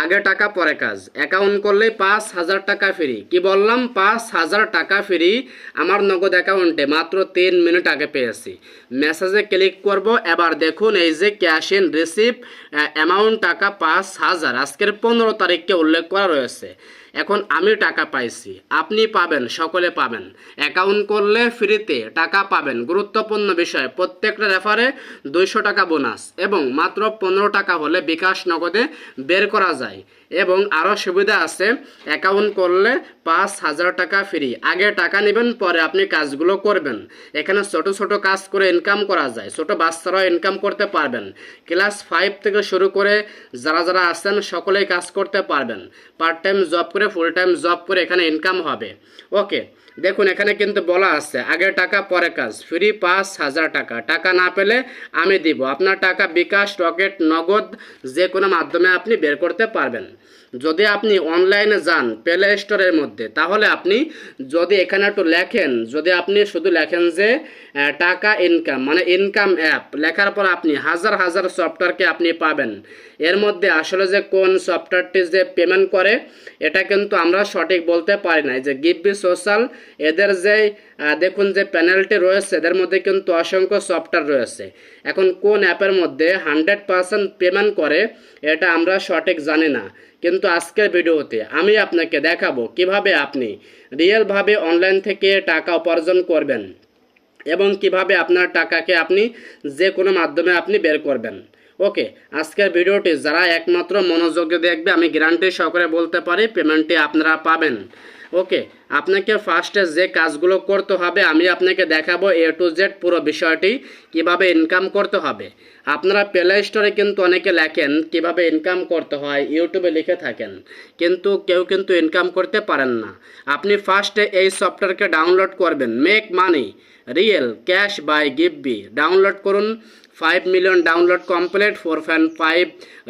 আগে টাকা পরে কাজ। অ্যাকাউন্ট করলেই 5,000 টাকা ফ্রি। কি বললাম? 5,000 টাকা ফ্রি আমার নগদ অ্যাকাউন্টে মাত্র 3 মিনিট আগে পেয়েছি। মেসেজে ক্লিক করব। এবার দেখুন এই যে ক্যাশ ইন রিসিভ অ্যামাউন্ট টাকা 5,000 আজকের 15 তারিখকে উল্লেখ করা রয়েছে। এখন আমি টাকা পাইছি, আপনি পাবেন, সকলে পাবেন। অ্যাকাউন্ট করলে ফ্রিতে টাকা পাবেন। গুরুত্বপূর্ণ বিষয়, প্রত্যেকটা রেফারে 200 টাকা বোনাস এবং মাত্র 15 টাকা হলে বিকাশ নগদে বের করা যায়। এবং আরও সুবিধা আছে, অ্যাকাউন্ট করলে 5,000 টাকা ফ্রি। আগে টাকা নেবেন, পরে আপনি কাজগুলো করবেন। এখানে ছোট ছোট কাজ করে ইনকাম করা যায়, ছোট বাচ্চারাও ইনকাম করতে পারবেন। ক্লাস 5 থেকে শুরু করে যারা যারা আছেন সকলেই কাজ করতে পারবেন। পার্ট টাইম জব করে, ফুল টাইম জব করে এখানে ইনকাম হবে। ওকে, দেখুন এখানে কিন্তু বলা আছে আগে টাকা পরে কাজ, ফ্রি 5,000 টাকা। টাকা না পেলে আমি দিব। আপনার টাকা বিকাশ, রকেট, নগদ যে কোনো মাধ্যমে আপনি বের করতে পারবেন। যদি আপনি অনলাইনে যান প্লে স্টোরের মধ্যে, তাহলে আপনি যদি এখানে একটু লেখেন, যদি আপনি শুধু লেখেন যে টাকা ইনকাম, মানে ইনকাম অ্যাপ, লেখার পর আপনি হাজার হাজার সফটওয়্যারকে আপনি পাবেন। এর মধ্যে আসলে যে কোন সফটওয়্যারটি যে পেমেন্ট করে এটা কিন্তু আমরা সঠিক বলতে পারি না। যে গিভবি সোশ্যাল, এদের যে দেখুন যে প্যানেলটি রয়েছে, এদের মধ্যে কিন্তু অসংখ্য সফটওয়্যার রয়েছে। এখন কোন অ্যাপের মধ্যে 100% পেমেন্ট করে এটা আমরা সঠিক জানি না। কিন্তু আজকের ভিডিওতে আমি আপনাকে দেখাবো কিভাবে আপনি রিয়েলভাবে অনলাইন থেকে টাকা উপার্জন করবেন এবং কিভাবে আপনার টাকাকে আপনি যে কোনো মাধ্যমে আপনি বের করবেন। ওকে, আজকের ভিডিওটি যারা একমাত্র মনোযোগে দেখবে, আমি গ্যারান্টি সহকারে বলতে পারি পেমেন্টটি আপনারা পাবেন। ওকে, আপনাকে ফার্স্টে যে কাজগুলো করতে হবে আমি আপনাকে দেখাবো A to Z পুরো বিষয়টি কিভাবে ইনকাম করতে হবে। আপনারা প্লে স্টোরে কিন্তু অনেকে লেখেন কিভাবে ইনকাম করতে হয়, ইউটিউবে লিখে থাকেন, কিন্তু কেউ কিন্তু ইনকাম করতে পারেন না। আপনি ফার্স্টে এই সফটওয়্যারকে ডাউনলোড করবেন, make money real cash by গিভবি। ডাউনলোড করুন। 5 মিলিয়ন ডাউনলোড কমপ্লিট, 4.5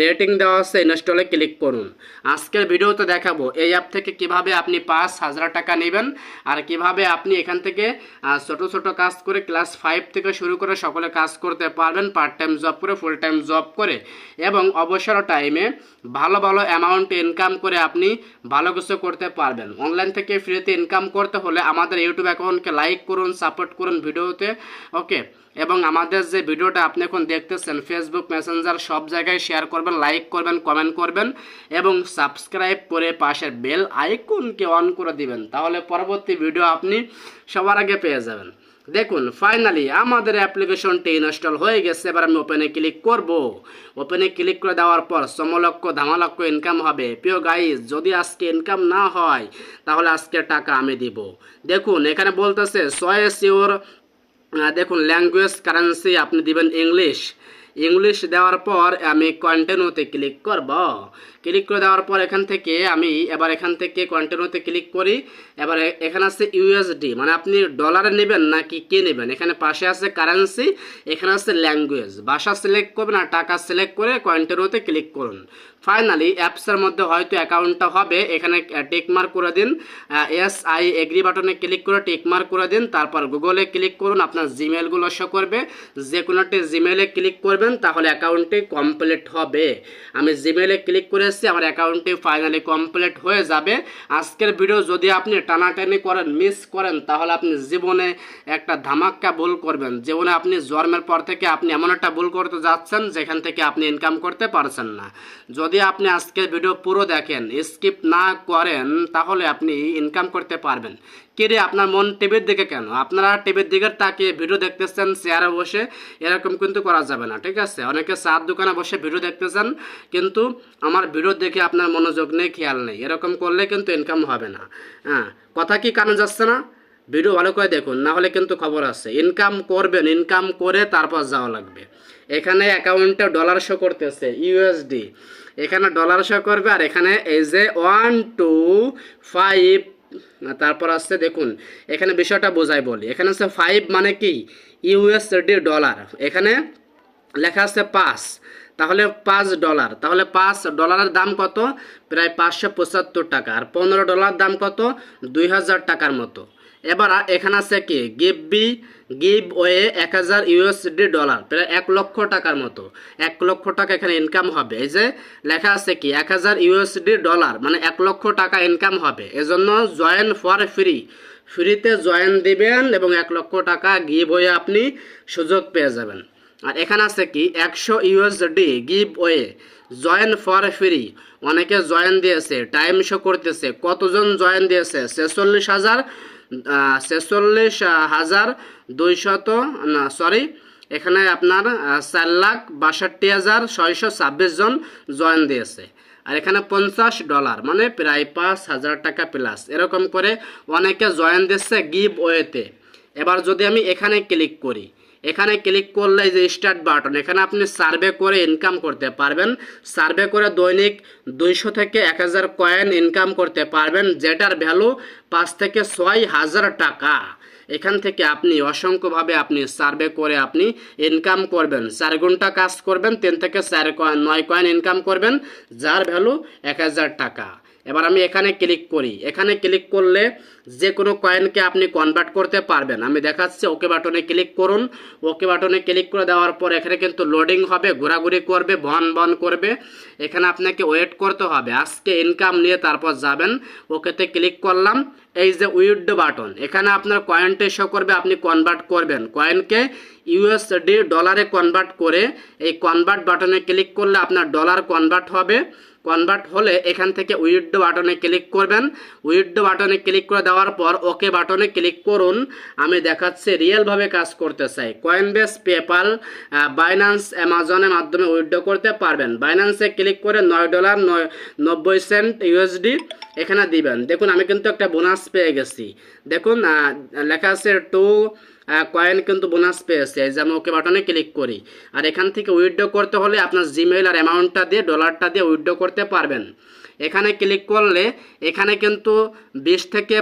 রেটিং দেওয়া আছে, ইনস্টলে ক্লিক করুন। আজকের ভিডিওতে দেখাবো এই অ্যাপ থেকে কিভাবে আপনি 5,000 টাকা নেবেন আর কিভাবে আপনি এখান থেকে ছোট ছোট কাজ করে ক্লাস 5 থেকে শুরু করে সকলে কাজ করতে পারবেন, পার্ট টাইম জব করে, ফুল টাইম জব করে, এবং অবসর টাইমে ভালো ভালো অ্যামাউন্ট ইনকাম করে আপনি ভালো কিছু করতে পারবেন। অনলাইন থেকে ফ্রিতে ইনকাম করতে হলে আমাদের ইউটিউব অ্যাকাউন্টকে লাইক করুন, সাপোর্ট করুন ভিডিওতে। ওকে, এবং আমাদের যে ভিডিওটা আপনি এখন দেখতেছেন ফেসবুক, মেসেঞ্জার সব জায়গায় শেয়ার করবেন, লাইক করবেন, কমেন্ট করবেন এবং সাবস্ক্রাইব করে পাশের বেল আইকনকে অন করে দিবেন। তাহলে পরবর্তী ভিডিও আপনি সবার আগে পেয়ে যাবেন। দেখুন ফাইনালি আমাদের অ্যাপ্লিকেশনটি ইনস্টল হয়ে গেছে। এবার আমি ওপেনে ক্লিক করব। ওপেনে ক্লিক করে দেওয়ার পর সমলক্ষ ধামালক্ষ ইনকাম হবে। প্রিয় গাইজ, যদি আজকে ইনকাম না হয় তাহলে আজকে টাকা আমি দিব। দেখুন এখানে বলতেছে চয়েস ইউর, দেখুন ল্যাঙ্গুয়েজ কারেন্সি আপনি দিবেন ইংলিশ। ইংলিশ দেওয়ার পর আমি কন্টিনিউতে ক্লিক করব। ক্লিক করে দেওয়ার পর এখান থেকে আমি এবার এখান থেকে কন্টিনিউতে ক্লিক করি। এবার এখানে আছে ইউএসডি, মানে আপনি ডলারে নেবেন নাকি কে নেবেন। এখানে পাশে আছে কারেন্সি, এখানে আছে ল্যাঙ্গুয়েজ। ভাষা সিলেক্ট করবেন আর টাকা সিলেক্ট করে কন্টিনিউতে ক্লিক করুন। ফাইনালি অ্যাপসের মধ্যে হয়তো অ্যাকাউন্টটা হবে। এখানে টিক মার্ক করে দিন, এস আই এগ্রি বাটনে ক্লিক করে টিক মার্ক করে দিন। তারপর গুগলে ক্লিক করুন, আপনার জিমেলগুলো শো করবে। যে কোনো একটি জিমেলে ক্লিক করবেন, তাহলে অ্যাকাউন্টটি কমপ্লিট হবে। আমি জিমেলে ক্লিক করেছি, আমার অ্যাকাউন্টটি ফাইনালি কমপ্লিট হয়ে যাবে। আজকের ভিডিও যদি আপনি টানাটানি করেন, মিস করেন, তাহলে আপনি জীবনে একটা ধামাক্কা ভুল করবেন। জীবনে আপনি জন্মের পর থেকে আপনি এমন একটা ভুল করতে যাচ্ছেন যেখান থেকে আপনি ইনকাম করতে পারছেন না। যদি আপনি আজকের ভিডিও পুরো দেখেন, স্কিপ না করেন, তাহলে আপনি ইনকাম করতে পারবেন। কিরে আপনার মন টিভির দিকে কেন? আপনারা টিভির দিকে তাকিয়ে ভিডিও দেখতেছেন চেয়ারে বসে, এরকম কিন্তু করা যাবে না, ঠিক আছে? অনেকে চার দোকানে বসে ভিডিও দেখতেছেন, কিন্তু আমার ভিডিও দেখে আপনার মনোযোগ নেই, খেয়াল নেই। এরকম করলে কিন্তু ইনকাম হবে না। হ্যাঁ, কথা কি কানে যাচ্ছে না? ভিডিও ভালো করে দেখুন, না হলে কিন্তু খবর আছে। ইনকাম করবেন, ইনকাম করে তারপর যাওয়া লাগবে। এখানে অ্যাকাউন্টে ডলার শো করতেছে, ইউএসডি, এখানে ডলার শো করবে। আর এখানে এই যে 1 2 5, তারপর আসছে দেখুন এখানে বিষয়টা বোঝাই বলি। এখানে আছে 5 মানে কি ইউএসডি ডলার, এখানে লেখা আছে 5, তাহলে $5। তাহলে $5 দাম কত? প্রায় 575 টাকা। আর $15 দাম কত? 2000 টাকার মতো। এবার এখানে আছে কি গিভ ওয়ে 1000 ইউএসডি ডলার, প্রায় 1 লক্ষ টাকার মতো। 1 লক্ষ টাকা এখানে ইনকাম হবে। এই যে লেখা আছে কি 1000 ইউএসডি ডলার মানে 1 লক্ষ টাকা ইনকাম হবে। এজন্য জয়েন ফর ফ্রিতে জয়েন দিবেন এবং 1 লক্ষ টাকা গিভ ওয়ে আপনি সুযোগ পেয়ে যাবেন। আর এখানে আছে কি 100 USD give way join for free. অনেকে জয়েন দিয়েছে, টাইম শো করতেছে। কতজন জয়েন দিয়েছে? 46,200 না সরি, এখানে আপনার 4,62,626 জন জয়েন দিয়েছে। আর এখানে $50 মানে প্রায় 5,000 টাকা প্লাস এরকম করে অনেকে জয়েন দিচ্ছে গিভ ওয়েতে। এবার যদি আমি এখানে ক্লিক করি, এখানে ক্লিক করলে যে স্টার্ট বাটন, এখানে আপনি সার্ভে করে ইনকাম করতে পারবেন। সার্ভে করে দৈনিক 200 থেকে 1000 কয়েন ইনকাম করতে পারবেন, যেটার ভ্যালু 5 থেকে 6,000 টাকা। এখান থেকে আপনি অসংখ্যভাবে আপনি সার্ভে করে আপনি ইনকাম করবেন। 4 ঘন্টা কাজ করবেন, 3 থেকে 9 কয়েন ইনকাম করবেন, যার ভ্যালু 1000 টাকা। এবার আমি এখানে ক্লিক করি। এখানে ক্লিক করলে যে কোনো কয়েনকে আপনি কনভার্ট করতে পারবেন। আমি দেখাচ্ছি, ওকে বাটনে ক্লিক করুন। ওকে বাটনে ক্লিক করে দেওয়ার পর এখানে কিন্তু লোডিং হবে, ঘোরাঘুরি করবে, বন করবে। এখানে আপনাকে ওয়েট করতে হবে, আজকে ইনকাম নিয়ে তারপর যাবেন। ওকেতে ক্লিক করলাম। এই যে উইথড্র বাটন, এখানে আপনার কয়েনটা শো করবে, আপনি কনভার্ট করবেন। কয়েনকে ইউএসডি ডলারে কনভার্ট করে এই কনভার্ট বাটনে ক্লিক করলে আপনার ডলার কনভার্ট হবে। কনভার্ট হলে এখান থেকে উইথড্র বাটনে ক্লিক করবেন। উইথড্র বাটনে ক্লিক করে দেওয়ার পর ওকে বাটনে ক্লিক করুন। আমি দেখাচ্ছি রিয়েলভাবে কাজ করতে চাই। কয়েনবেস, পেপাল, বাইন্যান্স, অ্যামাজনের মাধ্যমে উইথড্র করতে পারবেন। বাইন্যান্সে ক্লিক করে $9.90 ইউএসডি এখানে দিবেন। দেখুন আমি কিন্তু একটা বোনাস পেয়ে গেছি। দেখুন লেখা আছে 2 কয়েন কিন্তু বোনাস পেয়েছে। এই যে আমি ওকে বাটনে ক্লিক করি। আর এখান থেকে উইথড্র করতে হলে আপনার জিমেইল আর অ্যামাউন্টটা দিয়ে ডলারটা দিয়ে উইথড্র করতে পারবেন। এখানে ক্লিক করলে এখানে কিন্তু 20 থেকে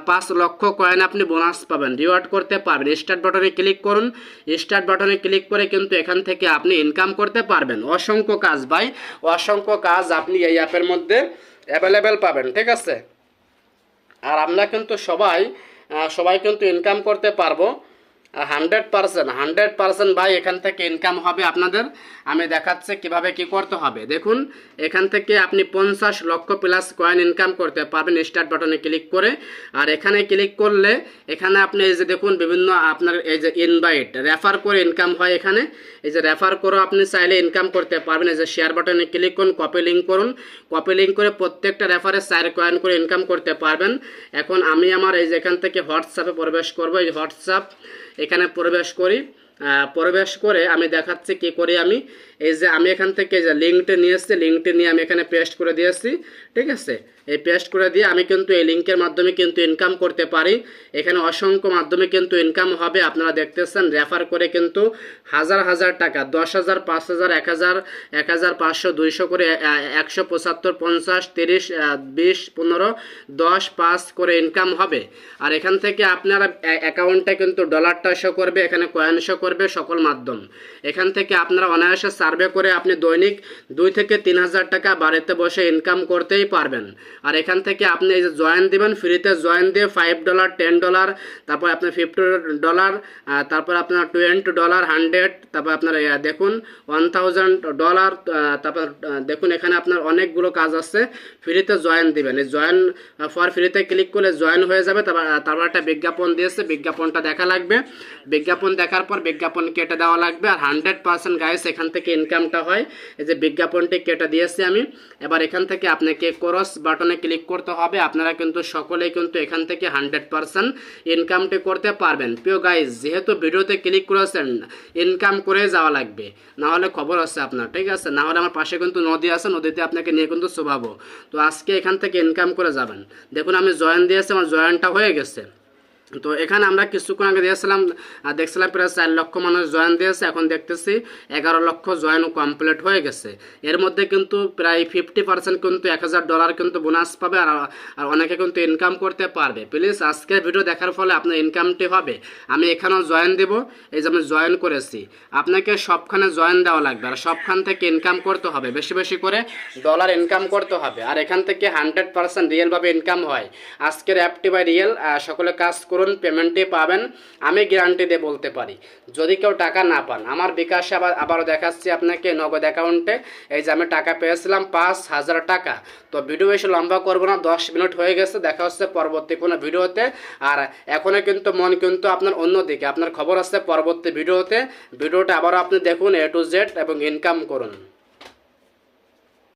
5 লক্ষ কয়েন আপনি বোনাস পাবেন, রিওয়ার্ড করতে পারবেন। স্টার্ট বাটনে ক্লিক করুন। স্টার্ট বাটনে ক্লিক করে কিন্তু এখান থেকে আপনি ইনকাম করতে পারবেন। অসংখ্য কাজ ভাই, অসংখ্য কাজ আপনি এই অ্যাপের মধ্যে অ্যাভেলেবেল পাবেন, ঠিক আছে। আর আমরা কিন্তু সবাই কিন্তু ইনকাম করতে পারবো 100% ভাই। এখান থেকে ইনকাম হবে আপনাদের। আমি দেখাচ্ছি কিভাবে কি করতে হবে। দেখুন এখান থেকে আপনি 50 লক্ষ প্লাস কয়েন ইনকাম করতে পারবেন স্টার্ট বাটনে ক্লিক করে। আর এখানে ক্লিক করলে এখানে আপনি এই যে দেখুন বিভিন্ন আপনার এই যে ইনভাইট, রেফার করে ইনকাম হয়। এখানে এই যে রেফার করে আপনি চাইলে ইনকাম করতে পারবেন। এই যে শেয়ার বাটনে ক্লিক করুন, কপি লিঙ্ক করুন। কপি লিঙ্ক করে প্রত্যেকটা রেফারে 4 কয়েন করে ইনকাম করতে পারবেন। এখন আমি আমার এই যে এখান থেকে হোয়াটসঅ্যাপে প্রবেশ করব। এই হোয়াটসঅ্যাপ এখানে প্রবেশ করি। প্রবেশ করে আমি দেখাচ্ছি কি করি। আমি এই যে আমি এখান থেকে যে লিঙ্কটা নিয়ে এসেছি, লিঙ্কটা নিয়ে আমি এখানে পেস্ট করে দিয়েছি, ঠিক আছে। এই পেস্ট করে দিয়ে আমি কিন্তু এই লিঙ্কের মাধ্যমে কিন্তু ইনকাম করতে পারি। এখানে অসংখ্য মাধ্যমে কিন্তু ইনকাম হবে। আপনারা দেখতেছেন রেফার করে কিন্তু হাজার টাকা, 10,000, 5,000, 1,000, 1,500, 200 করে 175, 50, 30, 20, 15, 10, 5 করে ইনকাম হবে। আর এখান থেকে আপনারা অ্যাকাউন্টে কিন্তু ডলারটা শো করবে, এখানে কয়েন শো করবে, সকল মাধ্যম। এখান থেকে আপনারা অনায়াসে সার্ভে করে আপনি দৈনিক 2 থেকে 3,000 টাকা বাড়িতে বসে ইনকাম করতেই পারবেন। আর এখান থেকে আপনি এই যে জয়েন দিবেন, ফ্রিতে জয়েন দিয়ে $5, $10, তারপর আপনার $50, তারপর আপনার $20, 100, তারপর আপনার দেখুন $1,000, তারপর দেখুন এখানে আপনার অনেকগুলো কাজ আছে। ফ্রিতে জয়েন দিবেন, এই জয়েন ফর ফ্রিতে ক্লিক করলে জয়েন হয়ে যাবে। তারপর একটা বিজ্ঞাপন দিয়েছে, বিজ্ঞাপনটা দেখা লাগবে। বিজ্ঞাপন দেখার পর বিজ্ঞাপন কেটে দেওয়া লাগবে। আর 100% গাইস এখান থেকে ইনকামটা হয়। এই যে বিজ্ঞাপনটি কেটে দিয়েছি আমি। এবার এখান থেকে আপনাকে ক্রস বাটনে ক্লিক করতে হবে। আপনারা কিন্তু সকলেই কিন্তু এখান থেকে 100% ইনকামটি করতে পারবেন। প্রিয় গাইস, যেহেতু ভিডিওতে ক্লিক করেছেন ইনকাম করে যাওয়া লাগবে, না হলে খবর আছে আপনার, ঠিক আছে। না হলে আমার পাশে কিন্তু নদী আছে, নদীতে আপনাকে নিয়ে কিন্তু চুবাবো। তো আজকে এখান থেকে ইনকাম করে যাবেন। দেখুন আমি জয়েন দিয়েছি, আমার জয়েনটা হয়ে গেছে। তো এখানে আমরা কিছুক্ষণ আগে দেখছিলাম প্রায় 4 লক্ষ মানুষ জয়েন দিয়েছে, এখন দেখতেছি 11 লক্ষ জয়েন কমপ্লিট হয়ে গেছে। এর মধ্যে কিন্তু প্রায় 50% কিন্তু $1000 কিন্তু বোনাস পাবে, আর অনেকে কিন্তু ইনকাম করতে পারবে। প্লিজ আজকের ভিডিও দেখার ফলে আপনার ইনকামটি হবে। আমি এখানেও জয়েন দেব, এই যে আমি জয়েন করেছি। আপনাকে সবখানে জয়েন দেওয়া লাগবে, আর সবখান থেকে ইনকাম করতে হবে, বেশি বেশি করে ডলার ইনকাম করতে হবে। আর এখান থেকে 100% রিয়েলভাবে ইনকাম হয়। আজকের অ্যাপটি বাই রিয়েল, সকলে কাজ করুন, পেমেন্টে পাবেন, আমি গ্যারান্টি দিয়ে বলতে পারি। যদি কেউ টাকা না পান, আমার বিকাশে আবারও দেখাচ্ছি আপনাকে নগদ অ্যাকাউন্টে, এই যে আমি টাকা পেয়েছিলাম 5000 টাকা। তো ভিডিও বেশি লম্বা করবো না, 10 মিনিট হয়ে গেছে, দেখা হচ্ছে পরবর্তী কোনো ভিডিওতে। আর এখনও কিন্তু মন কিন্তু আপনার অন্যদিকে, আপনার খবর আছে পরবর্তী ভিডিওতে। ভিডিওটা আবারও আপনি দেখুন A to Z এবং ইনকাম করুন।